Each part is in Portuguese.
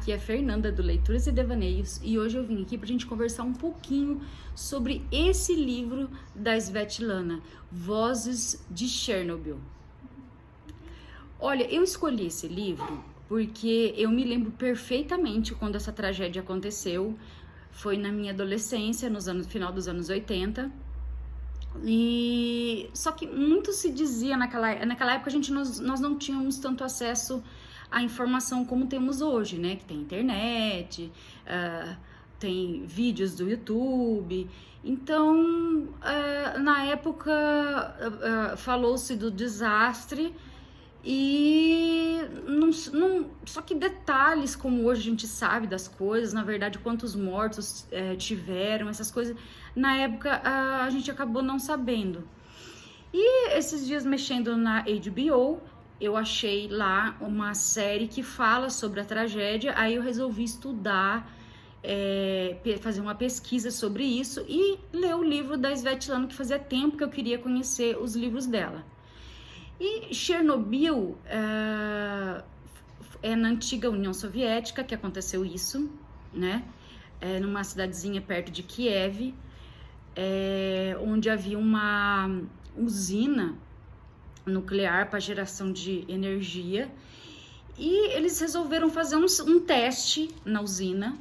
aqui é a Fernanda do Leituras e Devaneios e hoje eu vim aqui pra gente conversar um pouquinho sobre esse livro da Svetlana, Vozes de Chernobyl. Olha, eu escolhi esse livro porque eu me lembro perfeitamente quando essa tragédia aconteceu. Foi na minha adolescência, final dos anos 80. E só que muito se dizia naquela época, nós não tínhamos tanto acesso à informação como temos hoje, né? Que tem internet, tem vídeos do YouTube. Então, na época, falou-se do desastre e só que detalhes como hoje a gente sabe das coisas, na verdade, quantos mortos tiveram, essas coisas, na época a gente acabou não sabendo. E esses dias mexendo na HBO, eu achei lá uma série que fala sobre a tragédia, aí eu resolvi estudar, fazer uma pesquisa sobre isso e ler o livro da Svetlana, que fazia tempo que eu queria conhecer os livros dela. E Chernobyl é na antiga União Soviética que aconteceu isso, né? Numa cidadezinha perto de Kiev, onde havia uma usina nuclear para geração de energia. E eles resolveram fazer um teste na usina,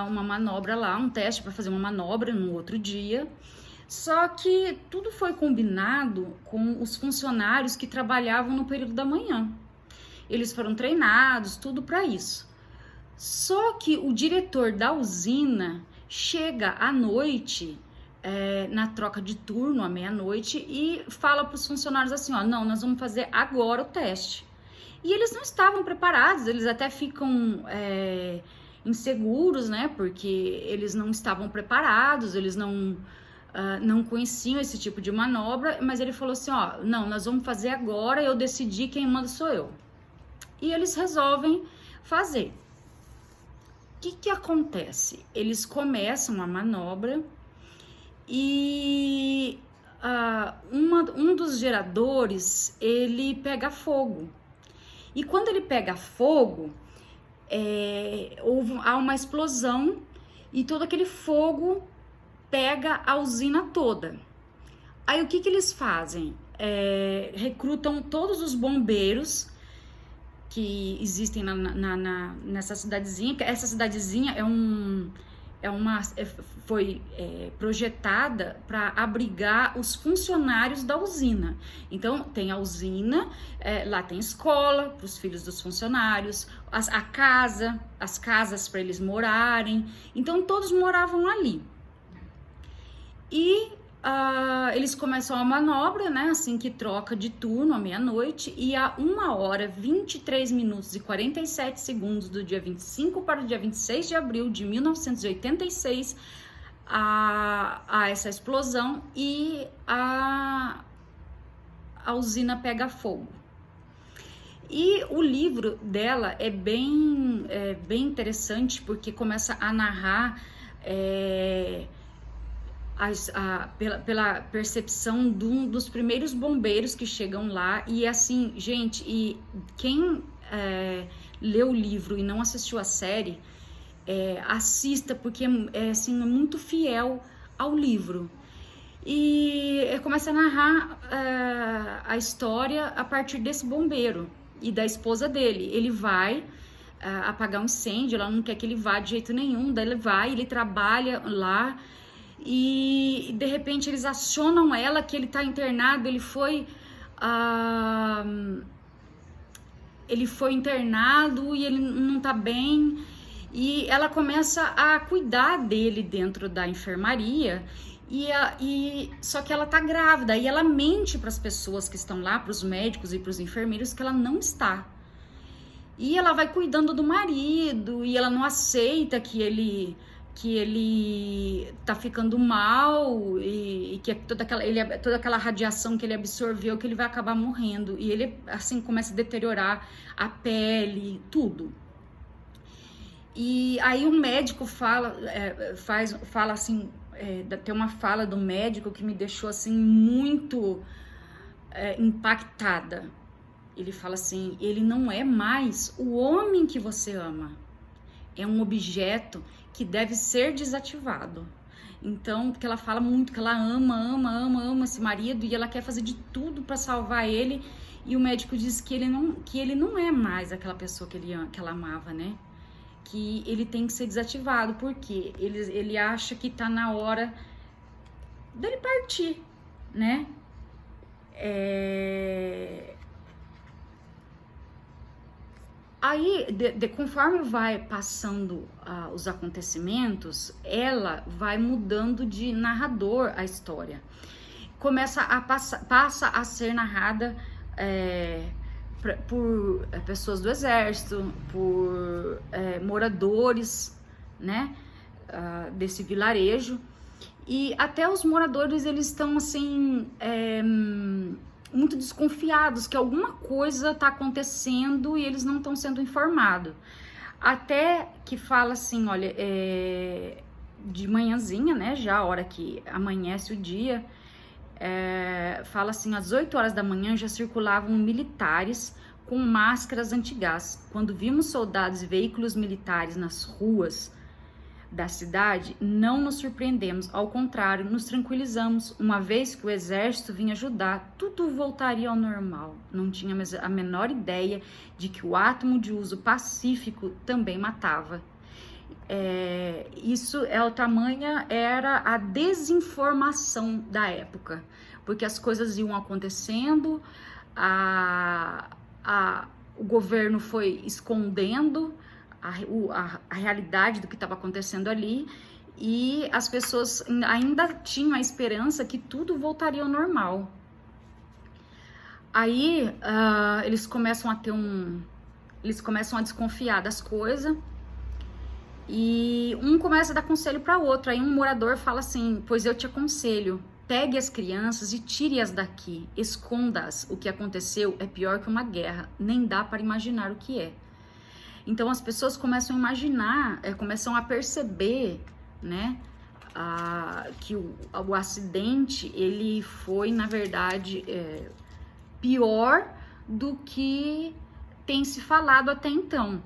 uma manobra lá, um teste para fazer uma manobra no outro dia. Só que tudo foi combinado com os funcionários que trabalhavam no período da manhã. Eles foram treinados, tudo para isso. Só que o diretor da usina chega à noite, na troca de turno, à meia-noite, e fala para os funcionários assim, ó, não, nós vamos fazer agora o teste. E eles não estavam preparados, eles até ficam inseguros, né, porque eles não estavam preparados, eles não conheciam esse tipo de manobra, mas ele falou assim, ó, não, nós vamos fazer agora, eu decidi, quem manda sou eu. E eles resolvem fazer. O que acontece? Eles começam a manobra e um dos geradores, ele pega fogo. E quando ele pega fogo, há uma explosão e todo aquele fogo pega a usina toda. Aí o que eles fazem? Recrutam todos os bombeiros que existem nessa cidadezinha. Essa cidadezinha foi projetada para abrigar os funcionários da usina. Então tem a usina, lá tem escola para os filhos dos funcionários, as casas para eles morarem. Então todos moravam ali. E eles começam a manobra, né, assim que troca de turno à meia-noite, e a 1h23 minutos e 47 segundos do dia 25 para o dia 26 de abril de 1986, há essa explosão e a usina pega fogo. E o livro dela é bem interessante, porque começa a narrar pela percepção dos primeiros bombeiros que chegam lá. E assim, gente, e quem leu o livro e não assistiu a série, assista, porque assim, muito fiel ao livro. E começa a narrar a história a partir desse bombeiro e da esposa dele. Ele vai apagar um incêndio, ela não quer que ele vá de jeito nenhum, daí ele trabalha lá. E de repente eles acionam ela que ele tá internado, ele foi internado e ele não tá bem, e ela começa a cuidar dele dentro da enfermaria, só que ela tá grávida, e ela mente para as pessoas que estão lá, para os médicos e para os enfermeiros, que ela não está. E ela vai cuidando do marido, e ela não aceita que ele tá ficando mal, e que toda aquela radiação que ele absorveu, que ele vai acabar morrendo. E ele, assim, começa a deteriorar a pele, tudo. E aí o médico fala assim, tem uma fala do médico que me deixou, assim, muito impactada. Ele fala assim, ele não é mais o homem que você ama, é um objeto que deve ser desativado. Então, porque ela fala muito que ela ama esse marido e ela quer fazer de tudo para salvar ele, e o médico diz que ele não é mais aquela pessoa que ela amava, né? Que ele tem que ser desativado, porque ele acha que tá na hora dele partir, né? Aí, conforme vai passando os acontecimentos, ela vai mudando de narrador a história. Passa a ser narrada por pessoas do exército, por moradores, né, desse vilarejo. E até os moradores, eles estão assim, muito desconfiados que alguma coisa está acontecendo e eles não estão sendo informados. Até que fala assim, olha, de manhãzinha, né, já a hora que amanhece o dia, fala assim, às 8 horas da manhã já circulavam militares com máscaras antigás. Quando vimos soldados e veículos militares nas ruas da cidade, não nos surpreendemos, ao contrário, nos tranquilizamos, uma vez que o exército vinha ajudar, tudo voltaria ao normal. Não tínhamos a menor ideia de que o átomo de uso pacífico também matava. Isso é o tamanha, era a desinformação da época, porque as coisas iam acontecendo, o governo foi escondendo a realidade do que estava acontecendo ali, e as pessoas ainda tinham a esperança que tudo voltaria ao normal. Aí eles começam a desconfiar das coisas, e um começa a dar conselho para outro. Aí um morador fala assim, pois eu te aconselho, pegue as crianças e tire-as daqui, esconda-as, o que aconteceu é pior que uma guerra, nem dá para imaginar o que é. Então as pessoas começam a imaginar, começam a perceber, né, que o acidente, ele foi, na verdade, pior do que tem se falado até então.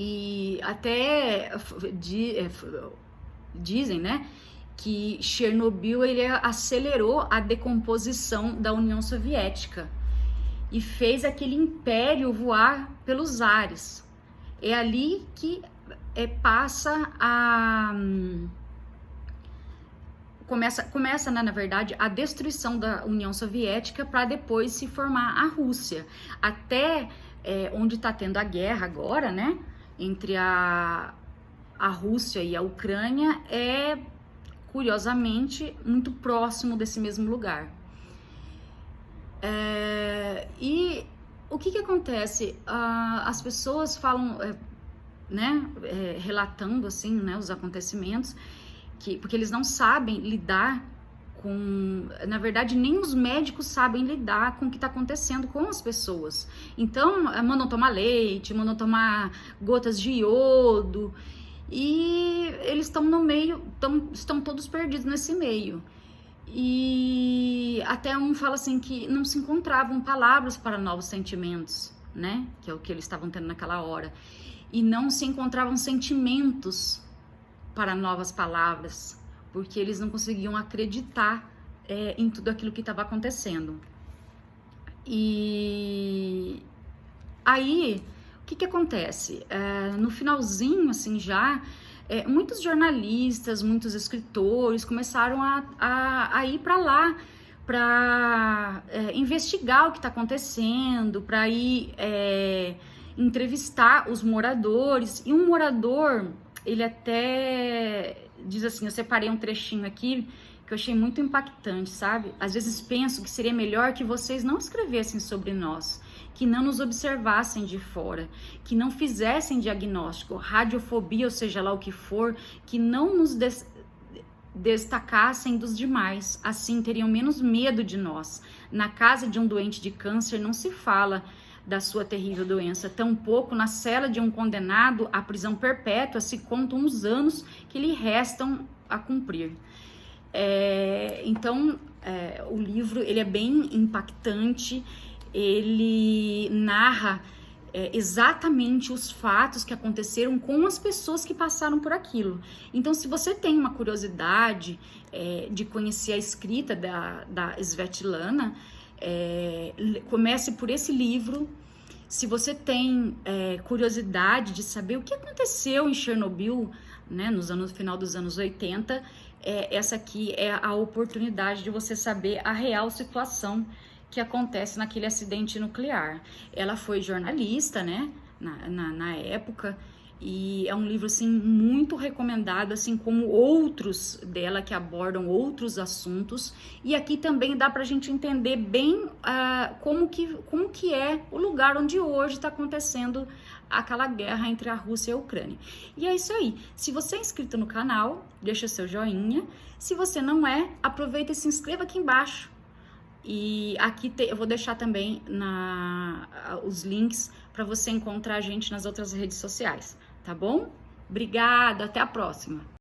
E até dizem, né, que Chernobyl, ele acelerou a decomposição da União Soviética e fez aquele império voar pelos ares. É ali que passa começa, né, na verdade, a destruição da União Soviética para depois se formar a Rússia. Até onde está tendo a guerra agora, né, entre a Rússia e a Ucrânia, curiosamente, muito próximo desse mesmo lugar. E o que acontece? As pessoas falam, né, relatando assim, né, os acontecimentos, porque eles não sabem lidar com, na verdade, nem os médicos sabem lidar com o que está acontecendo com as pessoas. Então, mandam tomar leite, mandam tomar gotas de iodo, e eles estão no meio, estão todos perdidos nesse meio. E até um fala assim que não se encontravam palavras para novos sentimentos, né? Que é o que eles estavam tendo naquela hora. E não se encontravam sentimentos para novas palavras, porque eles não conseguiam acreditar em tudo aquilo que estava acontecendo. E aí, o que acontece? No finalzinho, assim, já... muitos jornalistas, muitos escritores começaram a ir para lá para investigar o que está acontecendo, para ir entrevistar os moradores. E um morador, ele até diz assim, eu separei um trechinho aqui que eu achei muito impactante, sabe? Às vezes penso que seria melhor que vocês não escrevessem sobre nós, que não nos observassem de fora, que não fizessem diagnóstico, radiofobia, ou seja lá o que for, que não nos destacassem dos demais, assim teriam menos medo de nós. Na casa de um doente de câncer não se fala da sua terrível doença, tampouco na cela de um condenado à prisão perpétua se contam os anos que lhe restam a cumprir. Então, o livro, ele é bem impactante, ele narra exatamente os fatos que aconteceram com as pessoas que passaram por aquilo. Então, se você tem uma curiosidade de conhecer a escrita da Svetlana, comece por esse livro. Se você tem curiosidade de saber o que aconteceu em Chernobyl, né, no final dos anos 80, essa aqui é a oportunidade de você saber a real situação que acontece naquele acidente nuclear. Ela foi jornalista, né, na época, e é um livro, assim, muito recomendado, assim como outros dela que abordam outros assuntos. E aqui também dá pra gente entender bem como que é o lugar onde hoje está acontecendo aquela guerra entre a Rússia e a Ucrânia. E é isso aí. Se você é inscrito no canal, deixa seu joinha. Se você não é, aproveita e se inscreva aqui embaixo. E aqui eu vou deixar também os links para você encontrar a gente nas outras redes sociais, tá bom? Obrigada, até a próxima!